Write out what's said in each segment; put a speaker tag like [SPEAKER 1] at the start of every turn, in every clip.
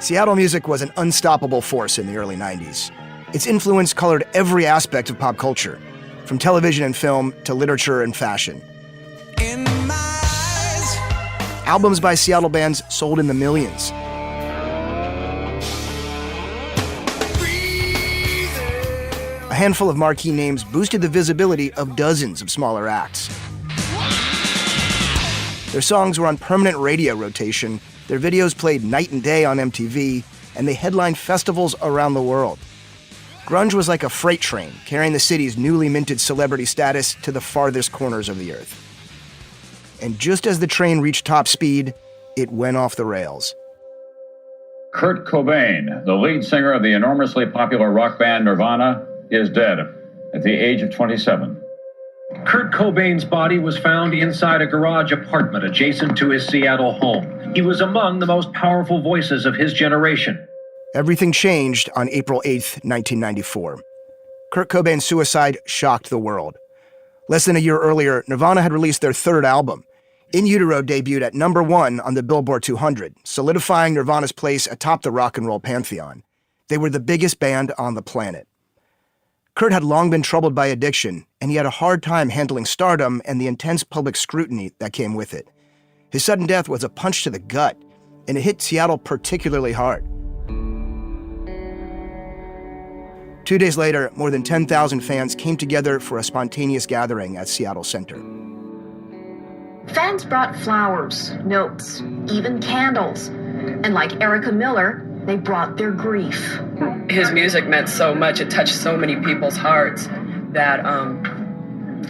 [SPEAKER 1] Seattle music was an unstoppable force in the early 90s. Its influence colored every aspect of pop culture, from television and film to literature and fashion. In my eyes. Albums by Seattle bands sold in the millions. A handful of marquee names boosted the visibility of dozens of smaller acts. Their songs were on permanent radio rotation, their videos played night and day on MTV, and they headlined festivals around the world. Grunge was like a freight train, carrying the city's newly minted celebrity status to the farthest corners of the earth. And just as the train reached top speed, it went off the rails.
[SPEAKER 2] Kurt Cobain, the lead singer of the enormously popular rock band Nirvana, is dead at the age of 27.
[SPEAKER 3] Kurt Cobain's body was found inside a garage apartment adjacent to his Seattle home. He was among the most powerful voices of his generation.
[SPEAKER 1] Everything changed on April 8th, 1994. Kurt Cobain's suicide shocked the world. Less than a year earlier, Nirvana had released their third album. In Utero debuted at #1 on the Billboard 200, solidifying Nirvana's place atop the rock and roll pantheon. They were the biggest band on the planet. Kurt had long been troubled by addiction, and he had a hard time handling stardom and the intense public scrutiny that came with it. His sudden death was a punch to the gut, and it hit Seattle particularly hard. 2 days later, more than 10,000 fans came together for a spontaneous gathering at Seattle Center.
[SPEAKER 4] Fans brought flowers, notes, even candles. And like Erica Miller, they brought their grief.
[SPEAKER 5] His music meant so much, it touched so many people's hearts that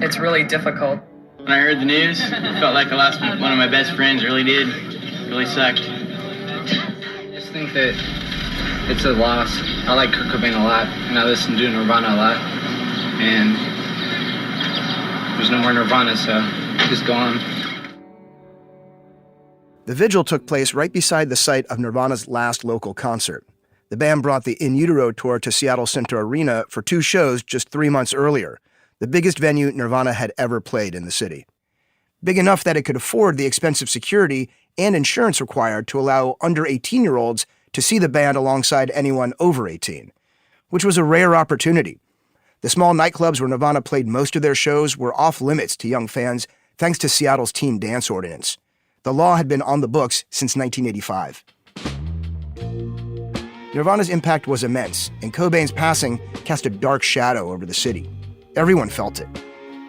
[SPEAKER 5] it's really difficult.
[SPEAKER 6] When I heard the news, it felt like I lost one of my best friends, really did. It really sucked.
[SPEAKER 7] I just think that it's a loss. I like Kurt Cobain a lot, and I listen to Nirvana a lot. And there's no more Nirvana, so just go on.
[SPEAKER 1] The vigil took place right beside the site of Nirvana's last local concert. The band brought the In Utero tour to Seattle Center Arena for 2 shows just 3 months earlier, the biggest venue Nirvana had ever played in the city. Big enough that it could afford the expensive security and insurance required to allow under 18-year-olds to see the band alongside anyone over 18, which was a rare opportunity. The small nightclubs where Nirvana played most of their shows were off limits to young fans thanks to Seattle's teen dance ordinance. The law had been on the books since 1985. Nirvana's impact was immense, and Cobain's passing cast a dark shadow over the city. Everyone felt it.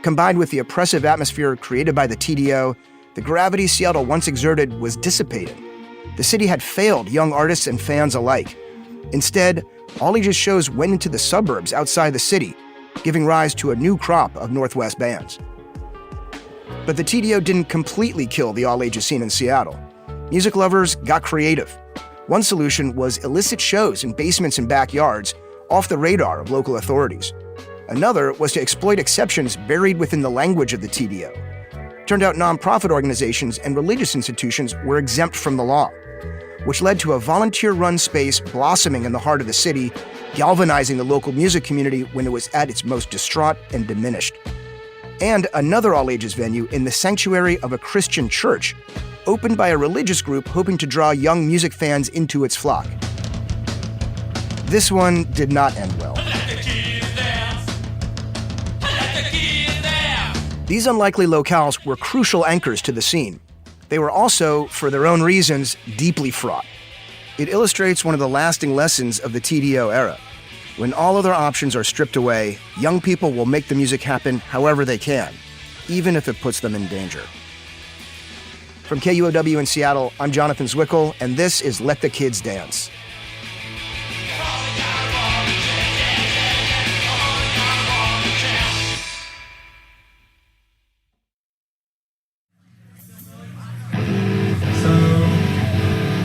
[SPEAKER 1] Combined with the oppressive atmosphere created by the TDO, the gravity Seattle once exerted was dissipating. The city had failed young artists and fans alike. Instead, all-ages shows went into the suburbs outside the city, giving rise to a new crop of Northwest bands. But the TDO didn't completely kill the all-ages scene in Seattle. Music lovers got creative. One solution was illicit shows in basements and backyards, off the radar of local authorities. Another was to exploit exceptions buried within the language of the TDO. Turned out nonprofit organizations and religious institutions were exempt from the law, which led to a volunteer-run space blossoming in the heart of the city, galvanizing the local music community when it was at its most distraught and diminished. And another all-ages venue in the sanctuary of a Christian church, opened by a religious group hoping to draw young music fans into its flock. This one did not end well. These unlikely locales were crucial anchors to the scene. They were also, for their own reasons, deeply fraught. It illustrates one of the lasting lessons of the TDO era. When all other options are stripped away, young people will make the music happen however they can, even if it puts them in danger. From KUOW in Seattle, I'm Jonathan Zwickle, and this is Let the Kids Dance.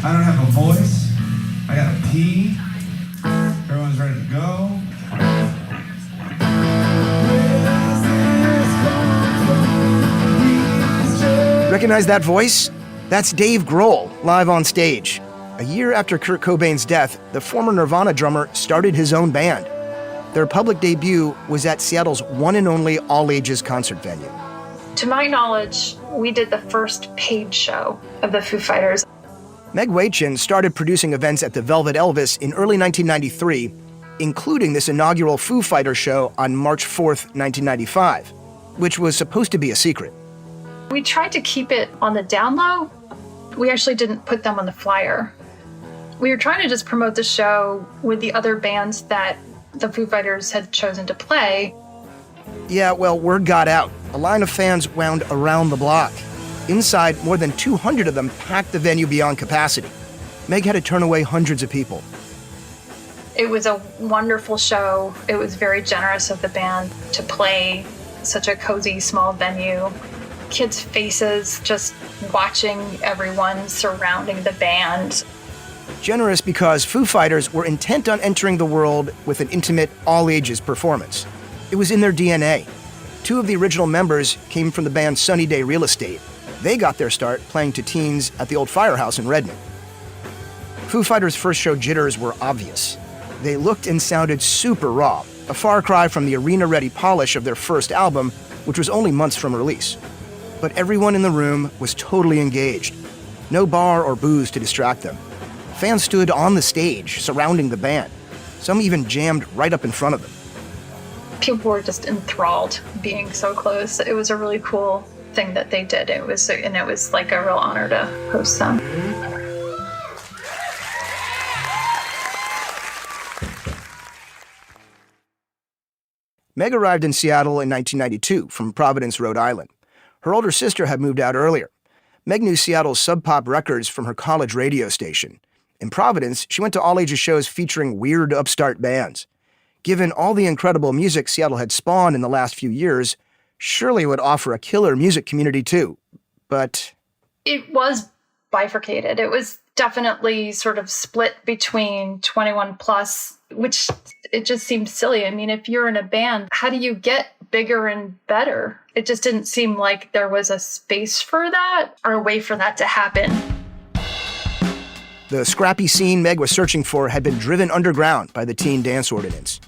[SPEAKER 8] I don't have a voice. I gotta pee. Everyone's ready to go.
[SPEAKER 1] Recognize that voice? That's Dave Grohl, live on stage. A year after Kurt Cobain's death, the former Nirvana drummer started his own band. Their public debut was at Seattle's one and only all-ages concert venue.
[SPEAKER 9] To my knowledge, we did the first paid show of the Foo Fighters.
[SPEAKER 1] Meg Wachin started producing events at the Velvet Elvis in early 1993, including this inaugural Foo Fighters show on March 4th, 1995, which was supposed to be a secret.
[SPEAKER 9] We tried to keep it on the down low. We actually didn't put them on the flyer. We were trying to just promote the show with the other bands that the Foo Fighters had chosen to play.
[SPEAKER 1] Yeah, well, word got out. A line of fans wound around the block. Inside, more than 200 of them packed the venue beyond capacity. Meg had to turn away hundreds of people.
[SPEAKER 9] It was a wonderful show. It was very generous of the band to play such a cozy, small venue. Kids' faces just watching everyone surrounding the band.
[SPEAKER 1] Generous because Foo Fighters were intent on entering the world with an intimate, all-ages performance. It was in their DNA. Two of the original members came from the band Sunny Day Real Estate. They got their start playing to teens at the old firehouse in Redmond. Foo Fighters' first show jitters were obvious. They looked and sounded super raw, a far cry from the arena-ready polish of their first album, which was only months from release. But everyone in the room was totally engaged. No bar or booze to distract them. Fans stood on the stage, surrounding the band. Some even jammed right up in front of them.
[SPEAKER 9] People were just enthralled being so close. It was a really cool thing that they did. It was like a real honor to host them.
[SPEAKER 1] Meg arrived in Seattle in 1992 from Providence, Rhode Island. Her older sister had moved out earlier. Meg knew Seattle's Sub Pop records from her college radio station. In Providence, she went to all-ages shows featuring weird upstart bands. Given all the incredible music Seattle had spawned in the last few years, surely it would offer a killer music community too. But
[SPEAKER 9] it was bifurcated. It was definitely sort of split between 21 plus, which it just seemed silly. I mean, if you're in a band, how do you get bigger and better? It just didn't seem like there was a space for that or a way for that to happen.
[SPEAKER 1] The scrappy scene Meg was searching for had been driven underground by the Teen Dance Ordinance.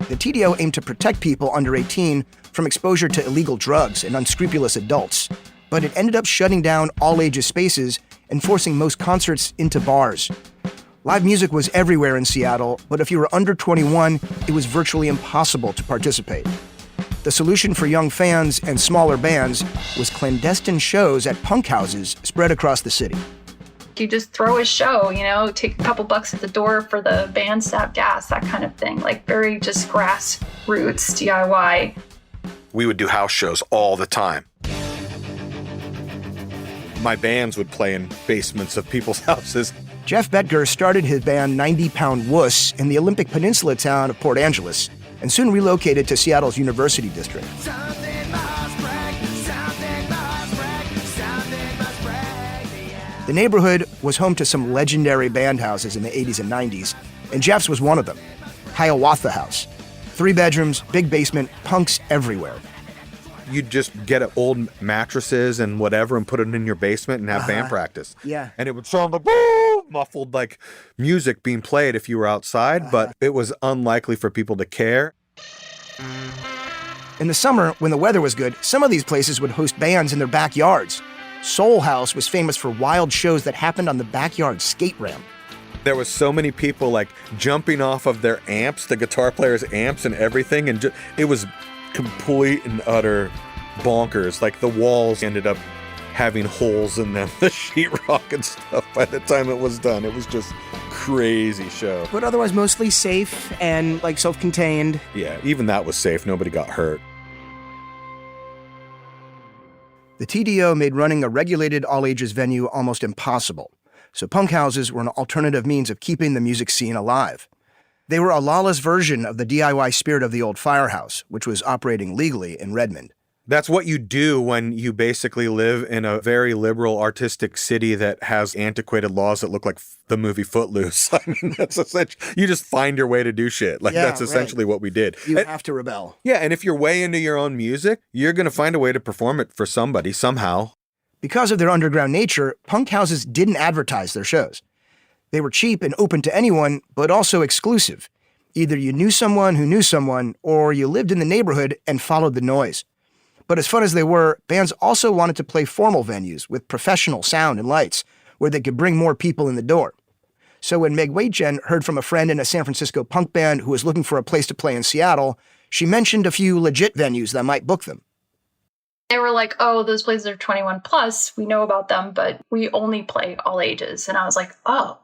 [SPEAKER 1] The TDO aimed to protect people under 18 from exposure to illegal drugs and unscrupulous adults, but it ended up shutting down all-ages spaces and forcing most concerts into bars. Live music was everywhere in Seattle, but if you were under 21, it was virtually impossible to participate. The solution for young fans and smaller bands was clandestine shows at punk houses spread across the city.
[SPEAKER 9] You just throw a show, take a couple bucks at the door for the band stop gas, that kind of thing, like very just grassroots DIY.
[SPEAKER 10] We would do house shows all the time. My bands would play in basements of people's houses.
[SPEAKER 1] Jeff Betger started his band 90 Pound Wuss in the Olympic Peninsula town of Port Angeles and soon relocated to Seattle's University District. The neighborhood was home to some legendary band houses in the 80s and 90s, and Jeff's was one of them, Hiawatha House. 3 bedrooms, big basement, punks everywhere.
[SPEAKER 10] You'd just get old mattresses and whatever and put it in your basement and have band practice.
[SPEAKER 1] Yeah.
[SPEAKER 10] And it would sound like woo, muffled like music being played if you were outside, but it was unlikely for people to care.
[SPEAKER 1] In the summer, when the weather was good, some of these places would host bands in their backyards. Soul House was famous for wild shows that happened on the backyard skate ramp.
[SPEAKER 10] There was so many people like jumping off of their amps, the guitar players' amps and everything, and it was complete and utter bonkers. Like the walls ended up having holes in them, the sheetrock and stuff. By the time it was done, it was just crazy show.
[SPEAKER 11] But otherwise mostly safe and like self-contained.
[SPEAKER 10] Yeah, even that was safe. Nobody got hurt.
[SPEAKER 1] The TDO made running a regulated all-ages venue almost impossible, so punk houses were an alternative means of keeping the music scene alive. They were a lawless version of the DIY spirit of the old firehouse, which was operating legally in Redmond.
[SPEAKER 10] That's what you do when you basically live in a very liberal artistic city that has antiquated laws that look like the movie Footloose. I mean, that's essentially, you just find your way to do shit. Like, that's essentially what we did.
[SPEAKER 1] You have to rebel.
[SPEAKER 10] Yeah, and if you're way into your own music, you're going to find a way to perform it for somebody somehow.
[SPEAKER 1] Because of their underground nature, punk houses didn't advertise their shows. They were cheap and open to anyone, but also exclusive. Either you knew someone who knew someone, or you lived in the neighborhood and followed the noise. But as fun as they were, bands also wanted to play formal venues with professional sound and lights, where they could bring more people in the door. So when Meg Waitjen heard from a friend in a San Francisco punk band who was looking for a place to play in Seattle, she mentioned a few legit venues that might book them.
[SPEAKER 9] They were like, oh, those places are 21 plus. We know about them, but we only play all ages. And I was like, oh,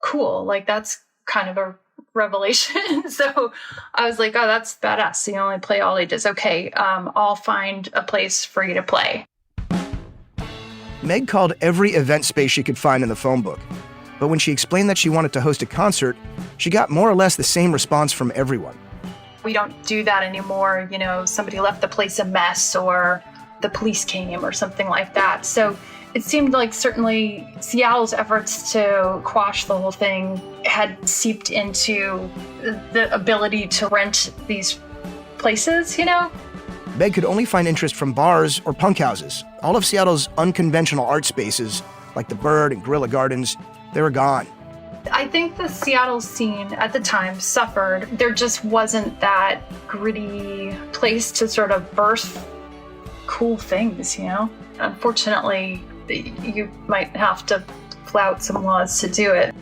[SPEAKER 9] cool. Like, that's kind of a revelation. So I was like, oh, that's badass. You only play all ages. Okay, I'll find a place for you to play.
[SPEAKER 1] Meg called every event space she could find in the phone book. But when she explained that she wanted to host a concert, she got more or less the same response from everyone.
[SPEAKER 9] We don't do that anymore. You know, somebody left the place a mess or the police came or something like that. So it seemed like certainly Seattle's efforts to quash the whole thing had seeped into the ability to rent these places, you know?
[SPEAKER 1] Meg could only find interest from bars or punk houses. All of Seattle's unconventional art spaces, like the Bird and Guerrilla Gardens, they were gone.
[SPEAKER 9] I think the Seattle scene at the time suffered. There just wasn't that gritty place to sort of birth cool things, you know? Unfortunately, you might have to flout some laws to do it.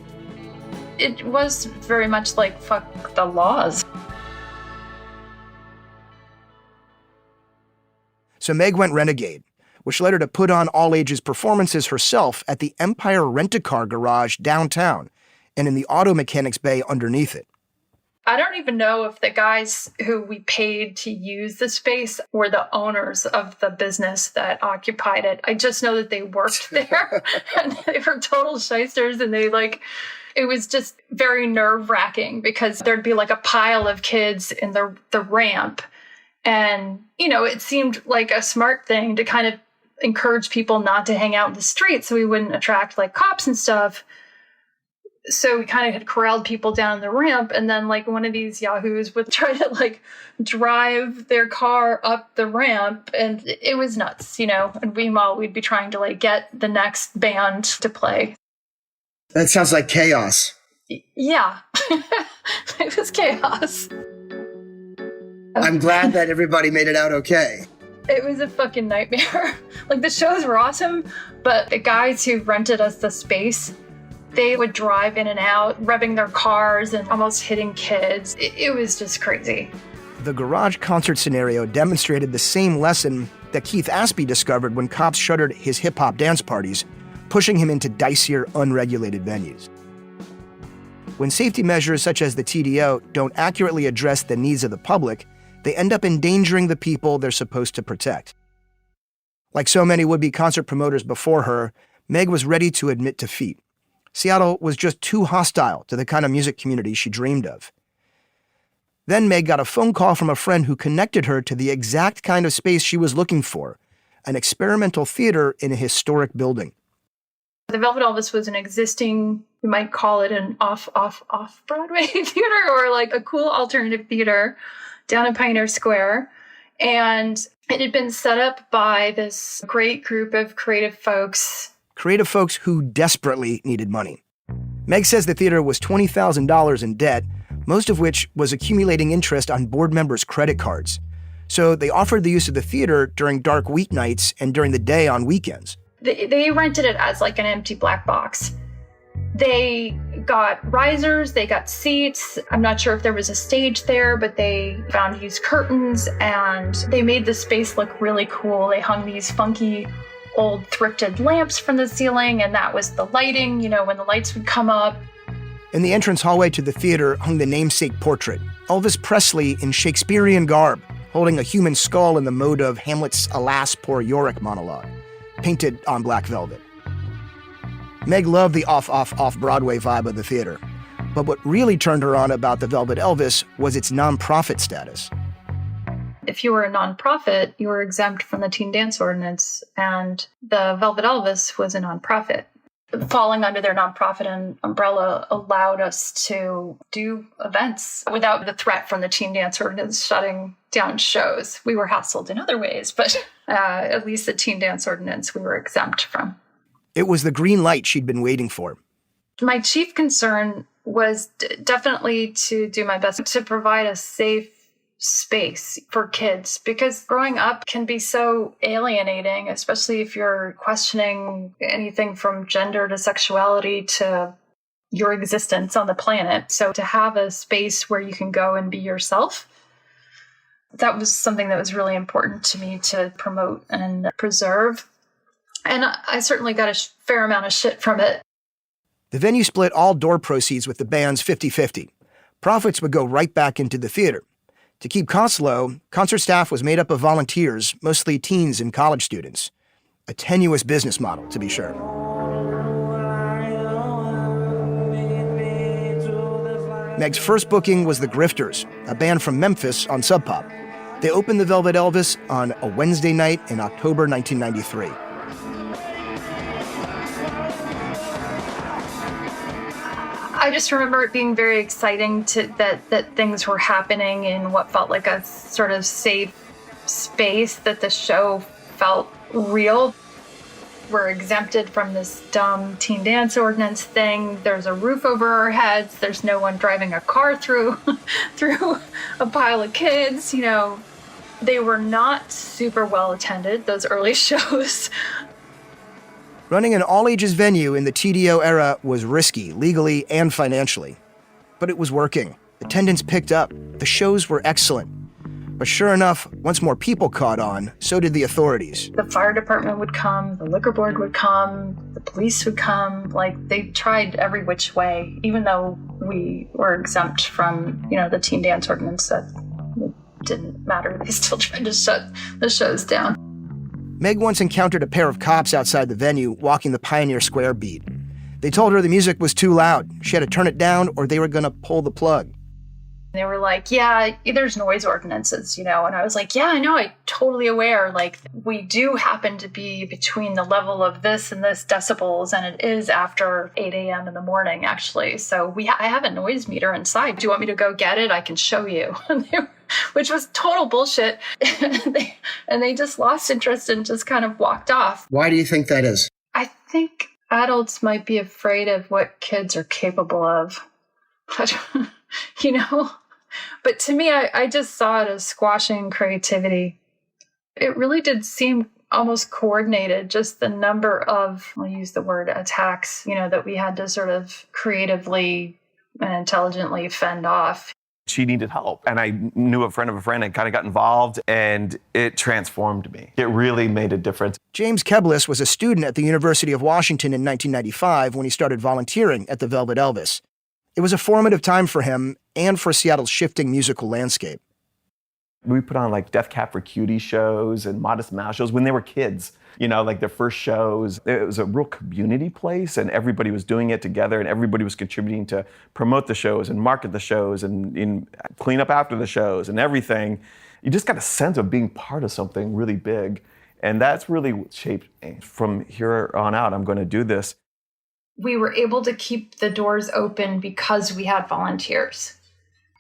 [SPEAKER 9] It was very much like, fuck the laws.
[SPEAKER 1] So Meg went renegade, which led her to put on all-ages performances herself at the Empire Rent-A-Car Garage downtown and in the auto mechanics bay underneath it.
[SPEAKER 9] I don't even know if the guys who we paid to use the space were the owners of the business that occupied it. I just know that they worked there and they were total shysters, and it was just very nerve-wracking because there'd be like a pile of kids in the ramp. And, you know, it seemed like a smart thing to kind of encourage people not to hang out in the streets so we wouldn't attract like cops and stuff. So we kind of had corralled people down the ramp, and then like one of these yahoos would try to like drive their car up the ramp, and it was nuts, you know. And meanwhile, we'd be trying to like get the next band to play.
[SPEAKER 11] That sounds like chaos.
[SPEAKER 9] Yeah, it was chaos.
[SPEAKER 11] I'm glad that everybody made it out okay.
[SPEAKER 9] It was a fucking nightmare. Like, the shows were awesome, but the guys who rented us the space, they would drive in and out, revving their cars and almost hitting kids. It was just crazy.
[SPEAKER 1] The garage concert scenario demonstrated the same lesson that Keith Aspie discovered when cops shuttered his hip-hop dance parties, pushing him into dicier, unregulated venues. When safety measures such as the TDO don't accurately address the needs of the public, they end up endangering the people they're supposed to protect. Like so many would-be concert promoters before her, Meg was ready to admit defeat. Seattle was just too hostile to the kind of music community she dreamed of. Then Meg got a phone call from a friend who connected her to the exact kind of space she was looking for, an experimental theater in a historic building.
[SPEAKER 9] The Velvet Elvis was an existing, you might call it an off-Broadway theater, or like a cool alternative theater down in Pioneer Square. And it had been set up by this great group of creative folks
[SPEAKER 1] Who desperately needed money. Meg says the theater was $20,000 in debt, most of which was accumulating interest on board members' credit cards. So they offered the use of the theater during dark weeknights and during the day on weekends.
[SPEAKER 9] They rented it as like an empty black box. They got risers, they got seats. I'm not sure if there was a stage there, but they found used curtains, and they made the space look really cool. They hung these funky old thrifted lamps from the ceiling, and that was the lighting, you know, when the lights would come up.
[SPEAKER 1] In the entrance hallway to the theater hung the namesake portrait, Elvis Presley in Shakespearean garb, holding a human skull in the mode of Hamlet's "Alas, poor Yorick" monologue, painted on black velvet. Meg loved the off-Broadway vibe of the theater, but what really turned her on about the Velvet Elvis was its nonprofit status.
[SPEAKER 9] If you were a nonprofit, you were exempt from the teen dance ordinance, and the Velvet Elvis was a nonprofit. Falling under their nonprofit umbrella allowed us to do events without the threat from the teen dance ordinance shutting down shows. We were hassled in other ways, but at least the teen dance ordinance we were exempt from.
[SPEAKER 1] It was the green light she'd been waiting for.
[SPEAKER 9] My chief concern was definitely to do my best to provide a safe space for kids, because growing up can be so alienating, especially if you're questioning anything from gender to sexuality to your existence on the planet. So to have a space where you can go and be yourself, that was something that was really important to me to promote and preserve. And I certainly got a fair amount of shit from it.
[SPEAKER 1] The venue split all door proceeds with the bands 50-50. Profits would go right back into the theater. To keep costs low, concert staff was made up of volunteers, mostly teens and college students. A tenuous business model, to be sure. Meg's first booking was the Grifters, a band from Memphis on Sub Pop. They opened the Velvet Elvis on a Wednesday night in October 1993.
[SPEAKER 9] I just remember it being very exciting that things were happening in what felt like a sort of safe space, that the show felt real. We're exempted from this dumb teen dance ordinance thing. There's a roof over our heads. There's no one driving a car through a pile of kids. You know, they were not super well attended, those early shows.
[SPEAKER 1] Running an all-ages venue in the TDO era was risky, legally and financially. But it was working. Attendance picked up. The shows were excellent. But sure enough, once more people caught on, so did the authorities.
[SPEAKER 9] The fire department would come, the liquor board would come, the police would come. Like, they tried every which way, even though we were exempt from, the teen dance ordinance. That didn't matter. They still tried to shut the shows down.
[SPEAKER 1] Meg once encountered a pair of cops outside the venue walking the Pioneer Square beat. They told her the music was too loud. She had to turn it down or they were going to pull the plug.
[SPEAKER 9] They were like, yeah, there's noise ordinances, and I was like, yeah, I know, I'm totally aware. Like, we do happen to be between the level of this and this decibels, and it is after 8 a.m. in the morning, actually. So I have a noise meter inside. Do you want me to go get it? I can show you. Which was total bullshit. and they just lost interest and just kind of walked off.
[SPEAKER 11] Why do you think that is?
[SPEAKER 9] I think adults might be afraid of what kids are capable of. But, But to me, I just saw it as squashing creativity. It really did seem almost coordinated, just the number of, I'll use the word attacks, that we had to sort of creatively and intelligently fend off.
[SPEAKER 12] She needed help. And I knew a friend of a friend and kind of got involved, and it transformed me. It really made a difference.
[SPEAKER 1] James Keblis was a student at the University of Washington in 1995 when he started volunteering at the Velvet Elvis. It was a formative time for him and for Seattle's shifting musical landscape.
[SPEAKER 12] We put on like Death Cab for Cutie shows and Modest Mouse shows when they were kids, like their first shows. It was a real community place and everybody was doing it together and everybody was contributing to promote the shows and market the shows and clean up after the shows and everything. You just got a sense of being part of something really big. And that's really what shaped me. From here on out, I'm going to do this.
[SPEAKER 9] We were able to keep the doors open because we had volunteers.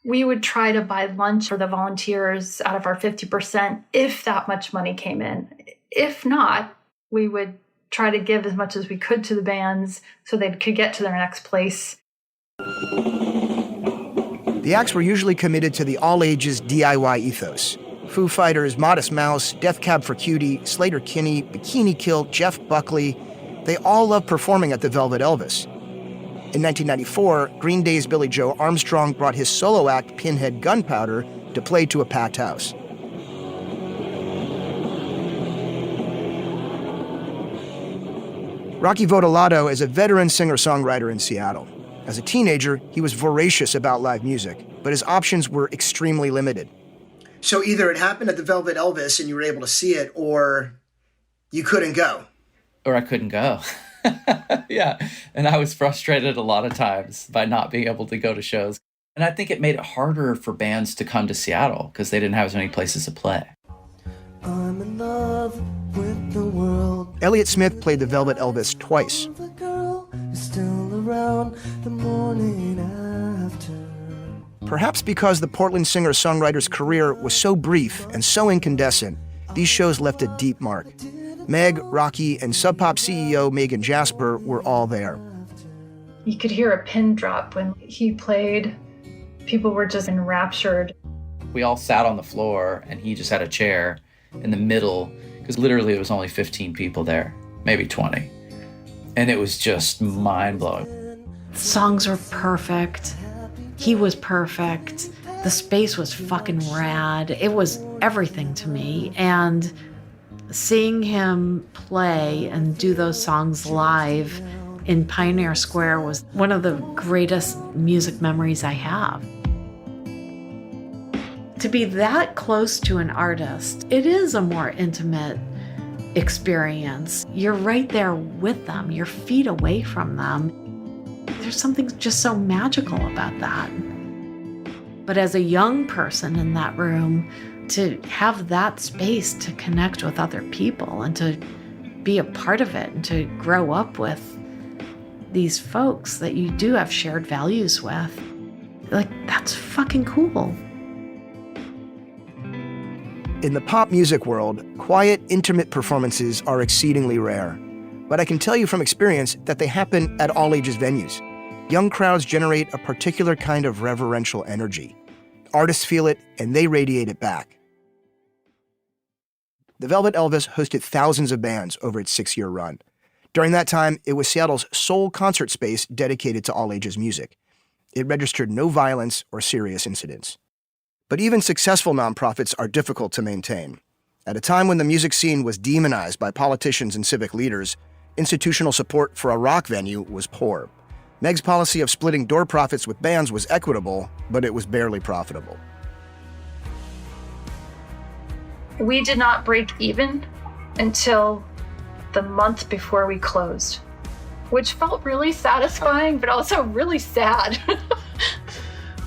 [SPEAKER 9] We would try to buy lunch for the volunteers out of our 50% if that much money came in. If not, we would try to give as much as we could to the bands so they could get to their next place.
[SPEAKER 1] The acts were usually committed to the all-ages DIY ethos. Foo Fighters, Modest Mouse, Death Cab for Cutie, Slater-Kinney, Bikini Kill, Jeff Buckley. They all loved performing at the Velvet Elvis. In 1994, Green Day's Billy Joe Armstrong brought his solo act, Pinhead Gunpowder, to play to a packed house. Rocky Votolato is a veteran singer-songwriter in Seattle. As a teenager, he was voracious about live music, but his options were extremely limited.
[SPEAKER 11] So either it happened at the Velvet Elvis and you were able to see it, or you couldn't go.
[SPEAKER 13] Or I couldn't go. Yeah. And I was frustrated a lot of times by not being able to go to shows. And I think it made it harder for bands to come to Seattle because they didn't have as many places to play.
[SPEAKER 14] I'm in love with the world.
[SPEAKER 1] Elliott Smith played the Velvet Elvis twice.
[SPEAKER 14] The girl is still around the morning after.
[SPEAKER 1] Perhaps because the Portland singer-songwriter's career was so brief and so incandescent, these shows left a deep mark. Meg, Rocky, and Sub Pop CEO Megan Jasper were all there.
[SPEAKER 9] You could hear a pin drop when he played. People were just enraptured.
[SPEAKER 13] We all sat on the floor, and he just had a chair in the middle, because literally there was only 15 people there, maybe 20. And it was just mind-blowing.
[SPEAKER 15] Songs were perfect. He was perfect. The space was fucking rad. It was everything to me. And seeing him play and do those songs live in Pioneer Square was one of the greatest music memories I have. To be that close to an artist, it is a more intimate experience. You're right there with them. You're feet away from them. There's something just so magical about that. But as a young person in that room, to have that space to connect with other people and to be a part of it and to grow up with these folks that you do have shared values with, like, that's fucking cool.
[SPEAKER 1] In the pop music world, quiet, intimate performances are exceedingly rare. But I can tell you from experience that they happen at all ages venues. Young crowds generate a particular kind of reverential energy. Artists feel it, and they radiate it back. The Velvet Elvis hosted thousands of bands over its 6-year run. During that time, it was Seattle's sole concert space dedicated to all ages music. It registered no violence or serious incidents. But even successful nonprofits are difficult to maintain. At a time when the music scene was demonized by politicians and civic leaders, institutional support for a rock venue was poor. Meg's policy of splitting door profits with bands was equitable, but it was barely profitable.
[SPEAKER 9] We did not break even until the month before we closed, which felt really satisfying, but also really sad.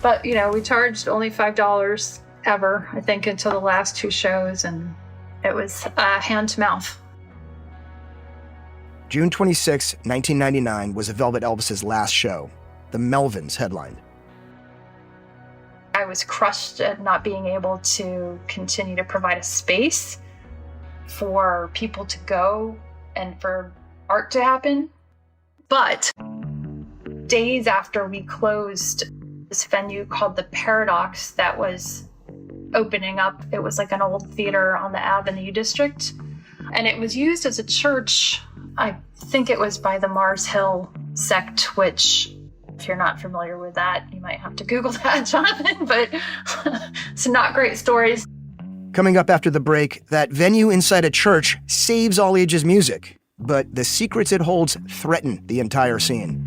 [SPEAKER 9] But, you know, we charged only $5 ever, I think, until the last 2 shows, and it was hand to mouth.
[SPEAKER 1] June 26, 1999 was the Velvet Elvis's last show. The Melvins headlined.
[SPEAKER 9] I was crushed at not being able to continue to provide a space for people to go and for art to happen. But days after we closed, this venue called the Paradox that was opening up. It was like an old theater on the Avenue District, and it was used as a church. I think it was by the Mars Hill sect, which, if you're not familiar with that, you might have to Google that, Jonathan, but some not great stories.
[SPEAKER 1] Coming up after the break, that venue inside a church saves all ages music, but the secrets it holds threaten the entire scene.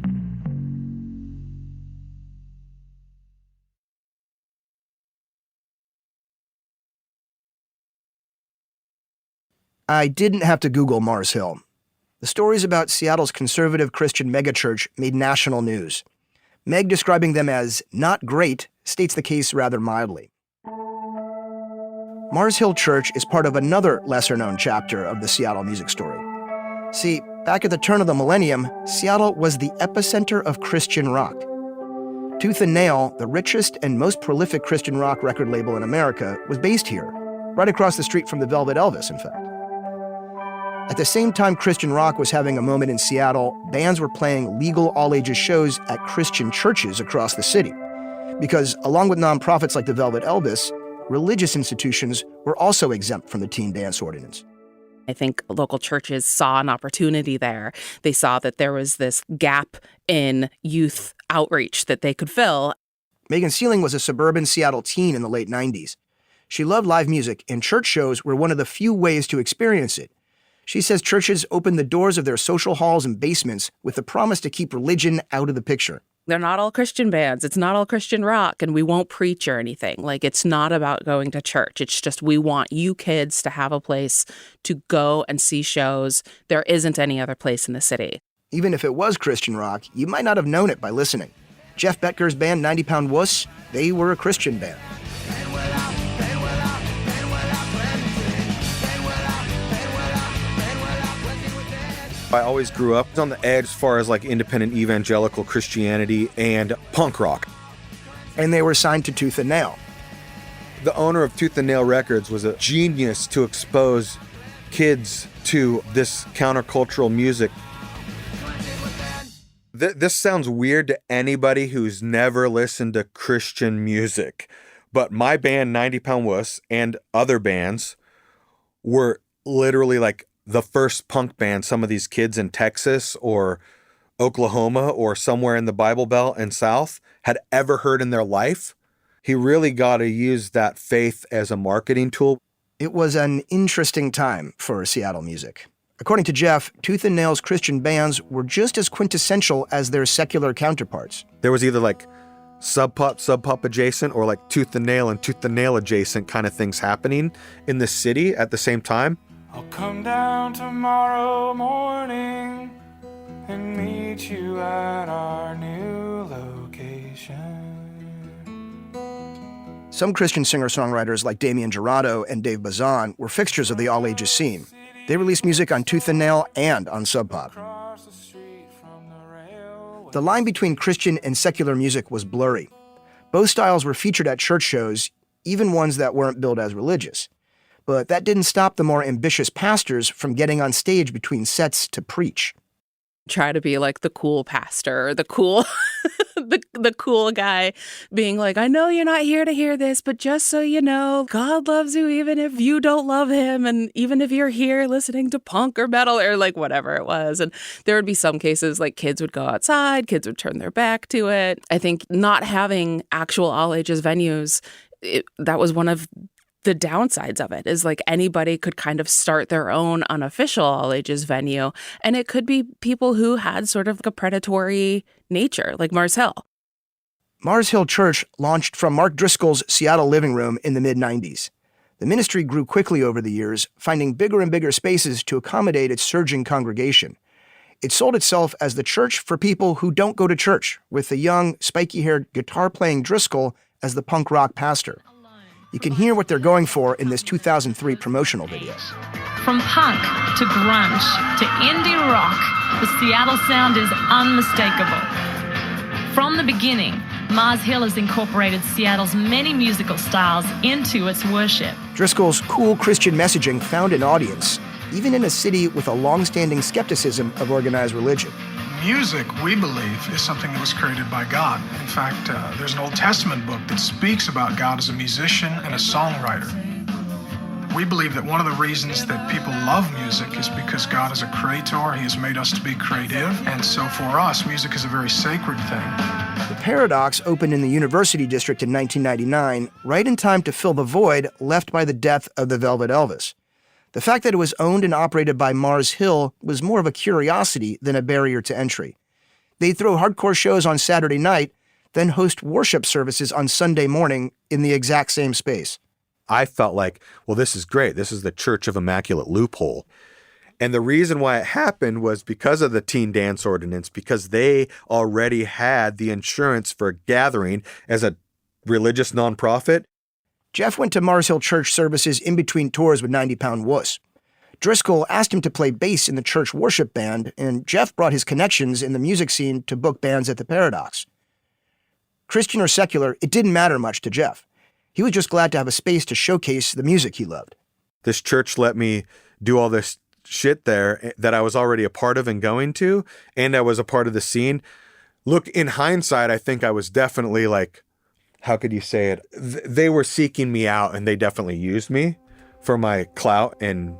[SPEAKER 1] I didn't have to Google Mars Hill. The stories about Seattle's conservative Christian megachurch made national news. Meg describing them as not great states the case rather mildly. Mars Hill Church is part of another lesser-known chapter of the Seattle music story. See, back at the turn of the millennium, Seattle was the epicenter of Christian rock. Tooth and Nail, the richest and most prolific Christian rock record label in America, was based here, right across the street from the Velvet Elvis, in fact. At the same time Christian rock was having a moment in Seattle, bands were playing legal all-ages shows at Christian churches across the city. Because along with nonprofits like the Velvet Elvis, religious institutions were also exempt from the teen dance ordinance.
[SPEAKER 16] I think local churches saw an opportunity there. They saw that there was this gap in youth outreach that they could fill.
[SPEAKER 1] Megan Sealing was a suburban Seattle teen in the late 90s. She loved live music, and church shows were one of the few ways to experience it. She says churches opened the doors of their social halls and basements with the promise to keep religion out of the picture.
[SPEAKER 16] They're not all Christian bands. It's not all Christian rock, and we won't preach or anything. Like, it's not about going to church. It's just we want you kids to have a place to go and see shows. There isn't any other place in the city.
[SPEAKER 1] Even if it was Christian rock, you might not have known it by listening. Jeff Betker's band 90 Pound Wuss, they were a Christian band.
[SPEAKER 10] I always grew up on the edge as far as like independent evangelical Christianity and punk rock.
[SPEAKER 1] And they were signed to Tooth and Nail.
[SPEAKER 10] The owner of Tooth and Nail Records was a genius to expose kids to this countercultural music. This sounds weird to anybody who's never listened to Christian music, But my band, 90 Pound Wuss, and other bands were literally like the first punk band some of these kids in Texas or Oklahoma or somewhere in the Bible Belt and South had ever heard in their life. He really got to use that faith as a marketing tool.
[SPEAKER 1] It was an interesting time for Seattle music. According to Jeff, Tooth and Nail's Christian bands were just as quintessential as their secular counterparts.
[SPEAKER 10] There was either like Sub Pop adjacent, or like Tooth and Nail adjacent kind of things happening in the city at the same time.
[SPEAKER 17] I'll come down tomorrow morning and meet you at our new location.
[SPEAKER 1] Some Christian singer-songwriters like Damian Jurado and Dave Bazan were fixtures of the all-ages scene. They released music on Tooth and Nail and on Sub Pop. The line between Christian and secular music was blurry. Both styles were featured at church shows, even ones that weren't billed as religious. But that didn't stop the more ambitious pastors from getting on stage between sets to preach.
[SPEAKER 16] Try to be like the cool pastor, the cool the cool guy, being like, I know you're not here to hear this, but just so you know, God loves you even if you don't love him, and even if you're here listening to punk or metal or like whatever it was. And there would be some cases like kids would go outside, kids would turn their back to it. I think not having actual all ages venues, that was one of the downsides of it, is like anybody could kind of start their own unofficial all ages venue. And it could be people who had sort of a predatory nature, like Mars Hill.
[SPEAKER 1] Mars Hill Church launched from Mark Driscoll's Seattle living room in the mid-90s. The ministry grew quickly over the years, finding bigger and bigger spaces to accommodate its surging congregation. It sold itself as the church for people who don't go to church, with the young, spiky-haired, guitar-playing Driscoll as the punk rock pastor. You can hear what they're going for in this 2003 promotional video.
[SPEAKER 18] From punk to grunge to indie rock, the Seattle sound is unmistakable. From the beginning, Mars Hill has incorporated Seattle's many musical styles into its worship.
[SPEAKER 1] Driscoll's cool Christian messaging found an audience, even in a city with a long-standing skepticism of organized religion.
[SPEAKER 19] Music, we believe, is something that was created by God. In fact, there's an Old Testament book that speaks about God as a musician and a songwriter. We believe that one of the reasons that people love music is because God is a creator. He has made us to be creative. And so for us, music is a very sacred thing.
[SPEAKER 1] The Paradox opened in the University District in 1999, right in time to fill the void left by the death of the Velvet Elvis. The fact that it was owned and operated by Mars Hill was more of a curiosity than a barrier to entry. They'd throw hardcore shows on Saturday night, then host worship services on Sunday morning in the exact same space.
[SPEAKER 10] I felt like, well, this is great. This is the Church of Immaculate Loophole. And the reason why it happened was because of the teen dance ordinance, because they already had the insurance for a gathering as a religious nonprofit.
[SPEAKER 1] Jeff went to Mars Hill Church services in between tours with 90 Pound Wuss. Driscoll asked him to play bass in the church worship band, and Jeff brought his connections in the music scene to book bands at the Paradox. Christian or secular, it didn't matter much to Jeff. He was just glad to have a space to showcase the music he loved.
[SPEAKER 10] This church let me do all this shit there that I was already a part of and going to, and I was a part of the scene. Look, in hindsight, I think I was definitely like, how could you say it? They were seeking me out, and they definitely used me for my clout and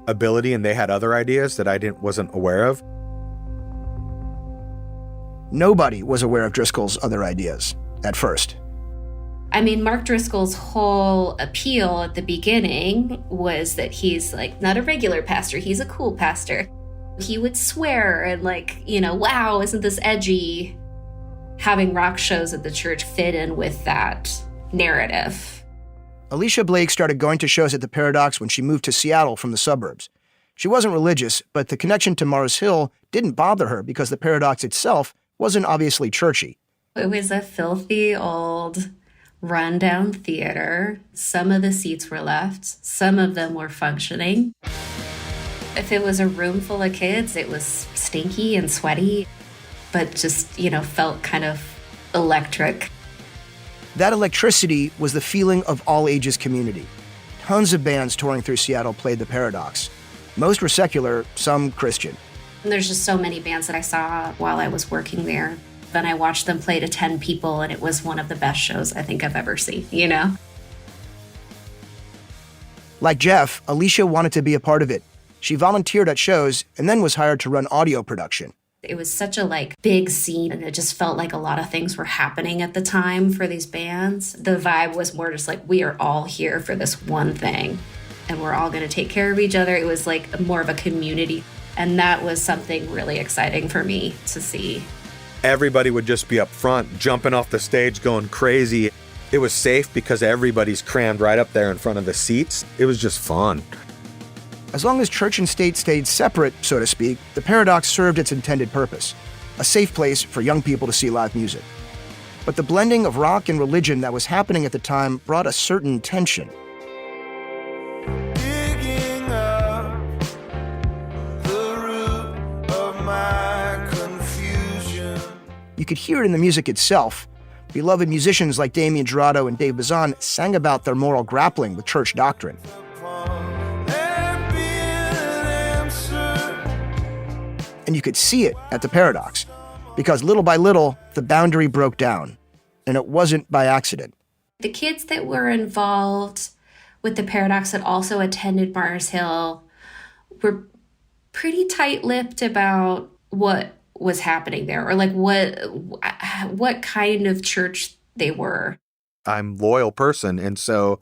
[SPEAKER 10] ability, and they had other ideas that I wasn't aware of.
[SPEAKER 1] Nobody was aware of Driscoll's other ideas at first.
[SPEAKER 20] I mean, Mark Driscoll's whole appeal at the beginning was that he's like not a regular pastor, he's a cool pastor. He would swear and like, wow, isn't this edgy? Having rock shows at the church fit in with that narrative.
[SPEAKER 1] Alicia Blake started going to shows at the Paradox when she moved to Seattle from the suburbs. She wasn't religious, but the connection to Mars Hill didn't bother her because the Paradox itself wasn't obviously churchy.
[SPEAKER 20] It was a filthy old rundown theater. Some of the seats were left. Some of them were functioning. If it was a room full of kids, it was stinky and sweaty, but just, felt kind of electric.
[SPEAKER 1] That electricity was the feeling of all ages community. Tons of bands touring through Seattle played the Paradox. Most were secular, some Christian.
[SPEAKER 20] And there's just so many bands that I saw while I was working there. And I watched them play to 10 people, and it was one of the best shows I think I've ever seen, you know?
[SPEAKER 1] Like Jeff, Alicia wanted to be a part of it. She volunteered at shows and then was hired to run audio production.
[SPEAKER 20] It was such a big scene, and it just felt like a lot of things were happening at the time for these bands. The vibe was more just we are all here for this one thing, and we're all going to take care of each other. It was more of a community, and that was something really exciting for me to see.
[SPEAKER 10] Everybody would just be up front, jumping off the stage, going crazy. It was safe because everybody's crammed right up there in front of the seats. It was just fun.
[SPEAKER 1] As long as church and state stayed separate, so to speak, the Paradox served its intended purpose, a safe place for young people to see live music. But the blending of rock and religion that was happening at the time brought a certain tension.
[SPEAKER 14] Digging up the root of my confusion.
[SPEAKER 1] You could hear it in the music itself. Beloved musicians like Damien Jurado and Dave Bazan sang about their moral grappling with church doctrine. And you could see it at the Paradox, because little by little, the boundary broke down, and it wasn't by accident.
[SPEAKER 20] The kids that were involved with the Paradox that also attended Mars Hill were pretty tight-lipped about what was happening there, or what kind of church they were.
[SPEAKER 10] I'm a loyal person, and so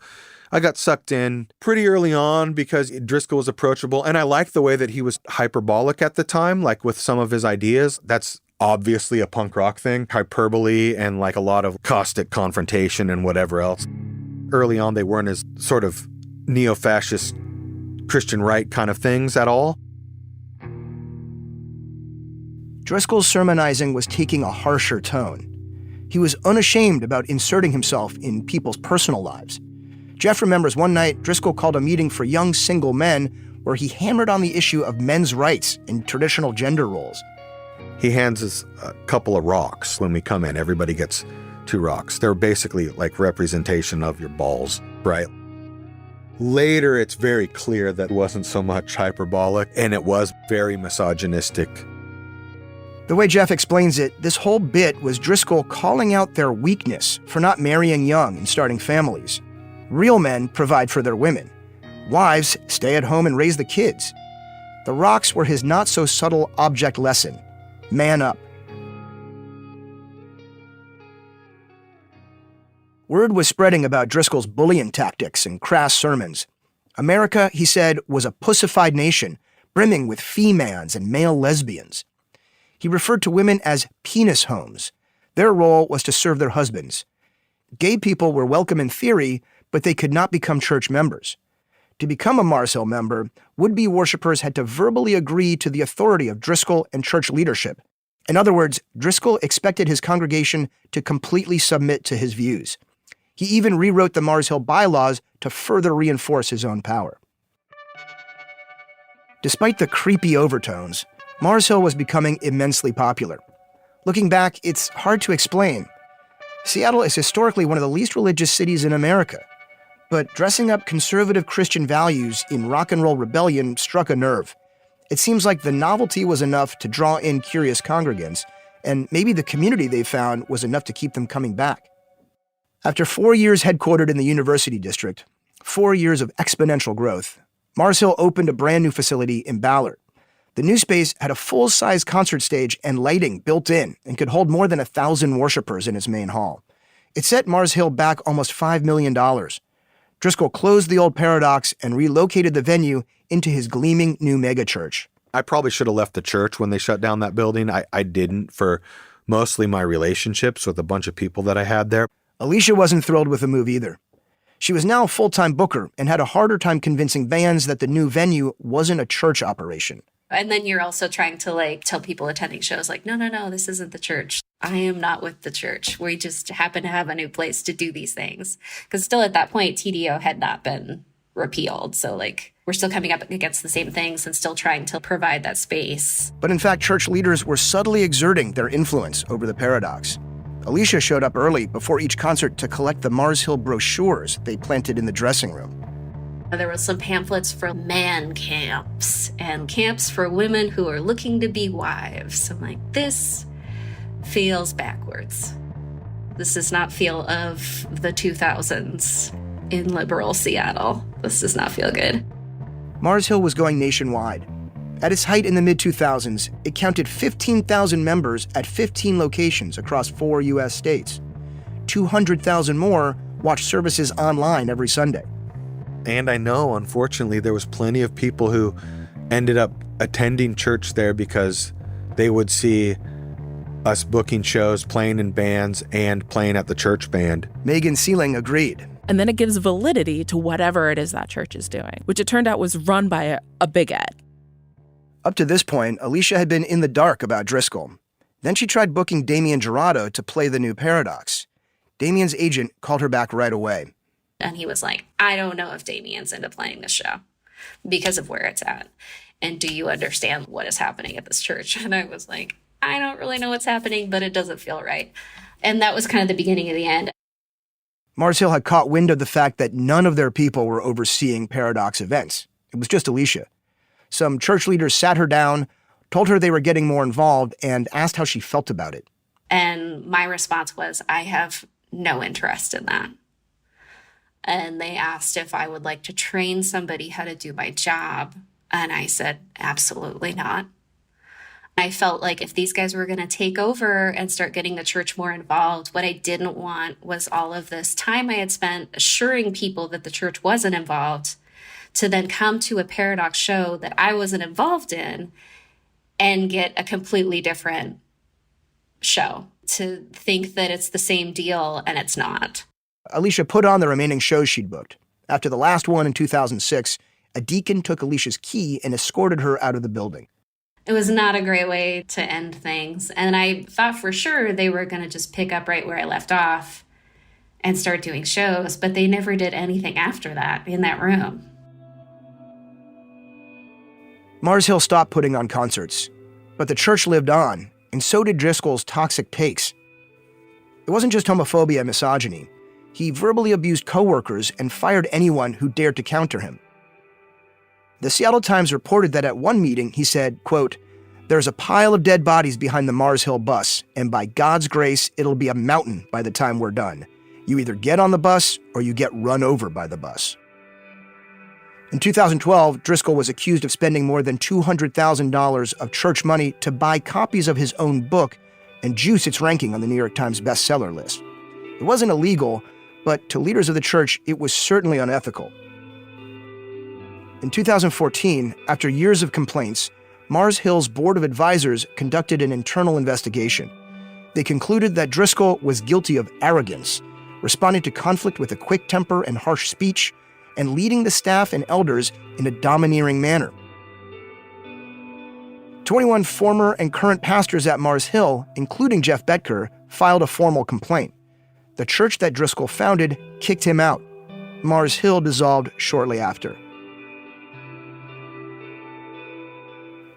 [SPEAKER 10] I got sucked in pretty early on because Driscoll was approachable, and I liked the way that he was hyperbolic at the time, with some of his ideas. That's obviously a punk rock thing, hyperbole and a lot of caustic confrontation and whatever else. Early on, they weren't as sort of neo-fascist Christian right kind of things at all.
[SPEAKER 1] Driscoll's sermonizing was taking a harsher tone. He was unashamed about inserting himself in people's personal lives. Jeff remembers one night Driscoll called a meeting for young single men where he hammered on the issue of men's rights in traditional gender roles.
[SPEAKER 10] He hands us a couple of rocks when we come in. Everybody gets 2 rocks. They're basically representation of your balls, right? Later, it's very clear that it wasn't so much hyperbolic, and it was very misogynistic.
[SPEAKER 1] The way Jeff explains it, this whole bit was Driscoll calling out their weakness for not marrying young and starting families. Real men provide for their women. Wives stay at home and raise the kids. The rocks were his not-so-subtle object lesson. Man up. Word was spreading about Driscoll's bullying tactics and crass sermons. America, he said, was a pussified nation, brimming with femans and male lesbians. He referred to women as penis homes. Their role was to serve their husbands. Gay people were welcome in theory, but they could not become church members. To become a Mars Hill member, would-be worshipers had to verbally agree to the authority of Driscoll and church leadership. In other words, Driscoll expected his congregation to completely submit to his views. He even rewrote the Mars Hill bylaws to further reinforce his own power. Despite the creepy overtones, Mars Hill was becoming immensely popular. Looking back, it's hard to explain. Seattle is historically one of the least religious cities in America, but dressing up conservative Christian values in rock and roll rebellion struck a nerve. It seems like the novelty was enough to draw in curious congregants, and maybe the community they found was enough to keep them coming back. After 4 years headquartered in the University District, 4 years of exponential growth, Mars Hill opened a brand new facility in Ballard. The new space had a full-size concert stage and lighting built in and could hold more than 1,000 worshipers in its main hall. It set Mars Hill back almost $5 million. Driscoll closed the old Paradox and relocated the venue into his gleaming new megachurch.
[SPEAKER 10] I probably should have left the church when they shut down that building. I didn't, for mostly my relationships with a bunch of people that I had there.
[SPEAKER 1] Alicia wasn't thrilled with the move either. She was now a full-time booker and had a harder time convincing bands that the new venue wasn't a church operation.
[SPEAKER 20] And then you're also trying to tell people attending shows no, this isn't the church. I am not with the church. We just happen to have a new place to do these things. Because still at that point, TDO had not been repealed. So we're still coming up against the same things and still trying to provide that space.
[SPEAKER 1] But in fact, church leaders were subtly exerting their influence over the Paradox. Alicia showed up early before each concert to collect the Mars Hill brochures they planted in the dressing room.
[SPEAKER 20] There was some pamphlets for man camps and camps for women who are looking to be wives. I'm like, this feels backwards. This does not feel of the 2000s in liberal Seattle. This does not feel good.
[SPEAKER 1] Mars Hill was going nationwide. At its height in the mid-2000s, it counted 15,000 members at 15 locations across 4 U.S. states. 200,000 more watched services online every Sunday.
[SPEAKER 10] And I know, unfortunately, there was plenty of people who ended up attending church there because they would see us booking shows, playing in bands, and playing at the church band.
[SPEAKER 1] Megan Seeling agreed.
[SPEAKER 16] And then it gives validity to whatever it is that church is doing, which it turned out was run by a big Ed.
[SPEAKER 1] Up to this point, Alicia had been in the dark about Driscoll. Then she tried booking Damien Gerardo to play the new Paradox. Damien's agent called her back right away.
[SPEAKER 20] And he was like, I don't know if Damien's into playing this show because of where it's at. And do you understand what is happening at this church? And I was like, I don't really know what's happening, but it doesn't feel right. And that was kind of the beginning of the end.
[SPEAKER 1] Mars Hill had caught wind of the fact that none of their people were overseeing Paradox events. It was just Alicia. Some church leaders sat her down, told her they were getting more involved, and asked how she felt about it.
[SPEAKER 20] And my response was, I have no interest in that. And they asked if I would like to train somebody how to do my job. And I said, absolutely not. I felt like if these guys were going to take over and start getting the church more involved, what I didn't want was all of this time I had spent assuring people that the church wasn't involved to then come to a Paradox show that I wasn't involved in and get a completely different show, to think that it's the same deal and it's not.
[SPEAKER 1] Alicia put on the remaining shows she'd booked. After the last one in 2006, a deacon took Alicia's key and escorted her out of the building.
[SPEAKER 20] It was not a great way to end things. And I thought for sure they were going to just pick up right where I left off and start doing shows, but they never did anything after that in that room.
[SPEAKER 1] Mars Hill stopped putting on concerts, but the church lived on, and so did Driscoll's toxic takes. It wasn't just homophobia and misogyny. He verbally abused coworkers and fired anyone who dared to counter him. The Seattle Times reported that at one meeting, he said, quote, "There's a pile of dead bodies behind the Mars Hill bus, and by God's grace, it'll be a mountain by the time we're done. You either get on the bus or you get run over by the bus." In 2012, Driscoll was accused of spending more than $200,000 of church money to buy copies of his own book and juice its ranking on the New York Times bestseller list. It wasn't illegal, but to leaders of the church, it was certainly unethical. In 2014, after years of complaints, Mars Hill's Board of Advisors conducted an internal investigation. They concluded that Driscoll was guilty of arrogance, responding to conflict with a quick temper and harsh speech, and leading the staff and elders in a domineering manner. 21 former and current pastors at Mars Hill, including Jeff Betker, filed a formal complaint. The church that Driscoll founded kicked him out. Mars Hill dissolved shortly after.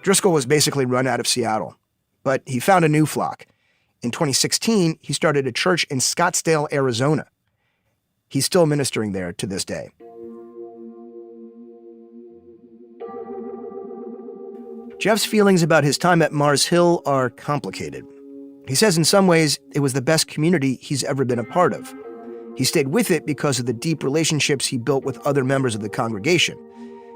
[SPEAKER 1] Driscoll was basically run out of Seattle, but he found a new flock. In 2016, he started a church in Scottsdale, Arizona. He's still ministering there to this day. Jeff's feelings about his time at Mars Hill are complicated. He says in some ways it was the best community he's ever been a part of. He stayed with it because of the deep relationships he built with other members of the congregation.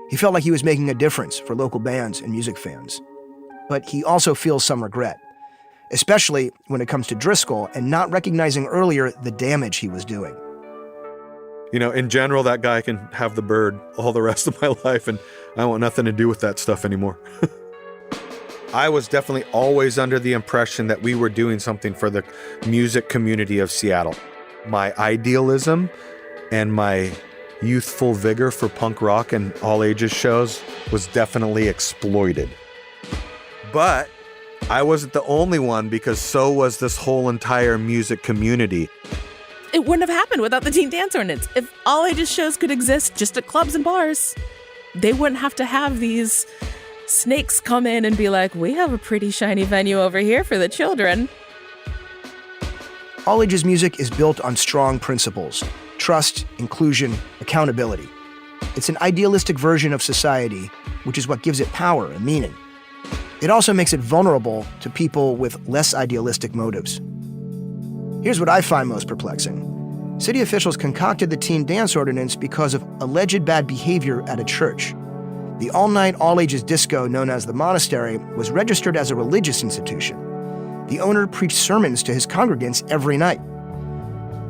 [SPEAKER 1] He felt like he was making a difference for local bands and music fans. But he also feels some regret, especially when it comes to Driscoll and not recognizing earlier the damage he was doing.
[SPEAKER 10] You know, in general, that guy can have the bird all the rest of my life, and I want nothing to do with that stuff anymore. I was definitely always under the impression that we were doing something for the music community of Seattle. My idealism and my youthful vigor for punk rock and all ages shows was definitely exploited. But I wasn't the only one, because so was this whole entire music community.
[SPEAKER 16] It wouldn't have happened without the teen dance ordinance. If all ages shows could exist just at clubs and bars, they wouldn't have to have these snakes come in and be like, we have a pretty shiny venue over here for the children.
[SPEAKER 1] All ages music is built on strong principles: trust, inclusion, accountability. It's an idealistic version of society, which is what gives it power and meaning. It also makes it vulnerable to people with less idealistic motives. Here's what I find most perplexing. City officials concocted the teen dance ordinance because of alleged bad behavior at a church. The all-night, all-ages disco known as the Monastery was registered as a religious institution. The owner preached sermons to his congregants every night.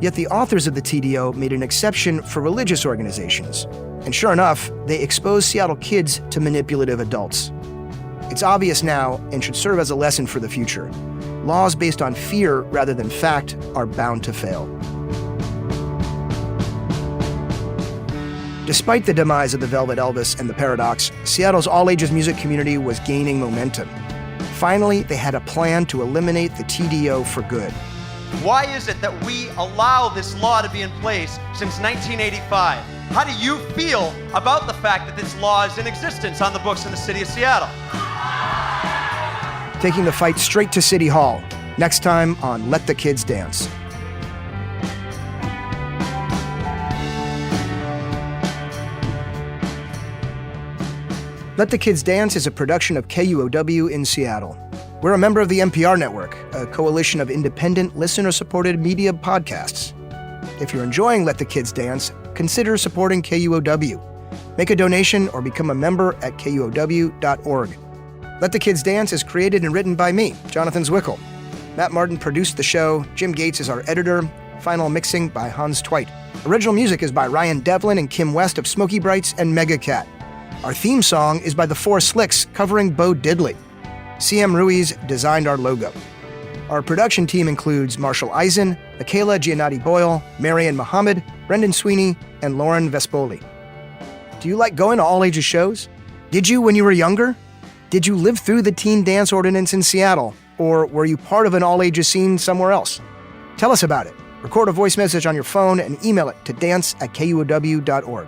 [SPEAKER 1] Yet the authors of the TDO made an exception for religious organizations. And sure enough, they exposed Seattle kids to manipulative adults. It's obvious now and should serve as a lesson for the future. Laws based on fear rather than fact are bound to fail. Despite the demise of the Velvet Elvis and the Paradox, Seattle's all-ages music community was gaining momentum. Finally, they had a plan to eliminate the TDO for good.
[SPEAKER 21] Why is it that we allow this law to be in place since 1985? How do you feel about the fact that this law is in existence on the books in the city of Seattle?
[SPEAKER 1] Taking the fight straight to City Hall, next time on Let the Kids Dance. Let the Kids Dance is a production of KUOW in Seattle. We're a member of the NPR Network, a coalition of independent, listener-supported media podcasts. If you're enjoying Let the Kids Dance, consider supporting KUOW. Make a donation or become a member at KUOW.org. Let the Kids Dance is created and written by me, Jonathan Zwickle. Matt Martin produced the show. Jim Gates is our editor. Final mixing by Hans Tweit. Original music is by Ryan Devlin and Kim West of Smoky Brights and Mega Cat. Our theme song is by the Four Slicks, covering Bo Diddley. CM Ruiz designed our logo. Our production team includes Marshall Eisen, Michaela Giannotti-Boyle, Marian Muhammad, Brendan Sweeney, and Lauren Vespoli. Do you like going to all-ages shows? Did you when you were younger? Did you live through the teen dance ordinance in Seattle? Or were you part of an all-ages scene somewhere else? Tell us about it. Record a voice message on your phone and email it to dance@kuow.org.